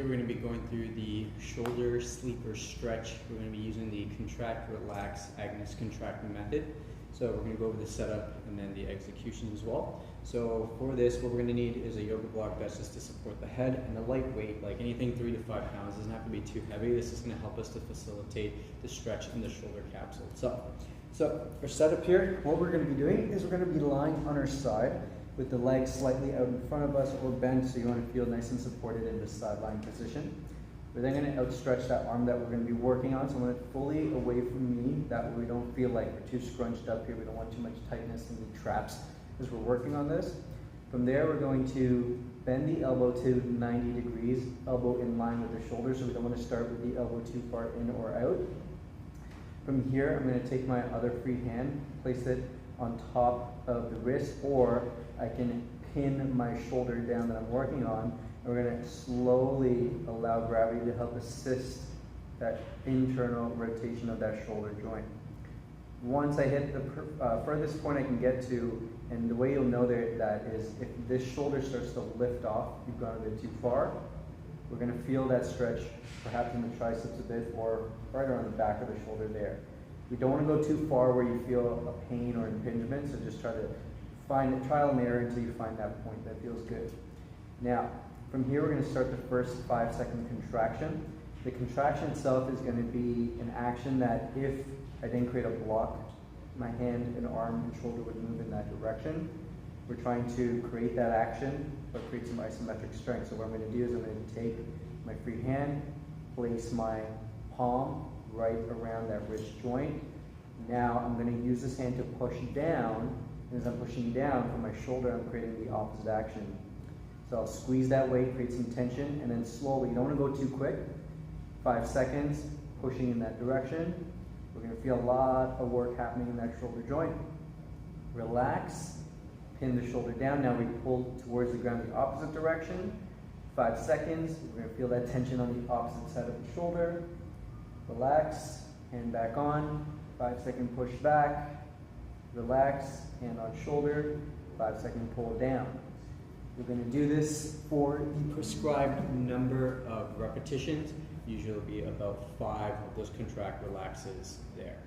we're going to be going through the shoulder sleeper stretch. We're going to be using the contract, relax, agonist, contract method. So we're going to go over the setup and then the execution as well. So for this, what we're going to need is a yoga block that's just to support the head and a lightweight, like anything 3 to 5 pounds. Doesn't have to be too heavy. This is going to help us to facilitate the stretch in the shoulder capsule itself. So our setup here, what we're going to be doing is we're going to be lying on our side with the legs slightly out in front of us or bent, so you want to feel nice and supported in this side lying position. We're then going to outstretch that arm that we're going to be working on, so I want it fully away from me. That way we don't feel like we're too scrunched up here. We don't want too much tightness in the traps as we're working on this. From there, we're going to bend the elbow to 90 degrees, elbow in line with the shoulder, so we don't want to start with the elbow too far in or out. From here, I'm going to take my other free hand, place it on top of the wrist, or I can pin my shoulder down that I'm working on, and we're going to slowly allow gravity to help assist that internal rotation of that shoulder joint. Once I hit the furthest point I can get to, and the way you'll know that is if this shoulder starts to lift off, you've gone a bit too far. We're going to feel that stretch perhaps in the triceps a bit or right around the back of the shoulder there. We don't want to go too far where you feel a pain or impingement, so just try to find a trial and error until you find that point that feels good. Now, from here we're going to start the first 5-second contraction. The contraction itself is going to be an action that if I didn't create a block, my hand and arm and shoulder would move in that direction. We're trying to create that action, but create some isometric strength. So what I'm going to do is I'm going to take my free hand, place my palm right around that wrist joint. Now I'm going to use this hand to push down, and as I'm pushing down from my shoulder, I'm creating the opposite action. So I'll squeeze that way, create some tension, and then slowly, you don't want to go too quick, 5 seconds, pushing in that direction. We're going to feel a lot of work happening in that shoulder joint. Relax, pin the shoulder down. Now we pull towards the ground the opposite direction. 5 seconds, we're going to feel that tension on the opposite side of the shoulder. Relax, hand back on, 5-second push back, relax, hand on shoulder, 5-second pull down. We're going to do this for the prescribed number of repetitions. Usually it'll be about 5 of those contract relaxes there.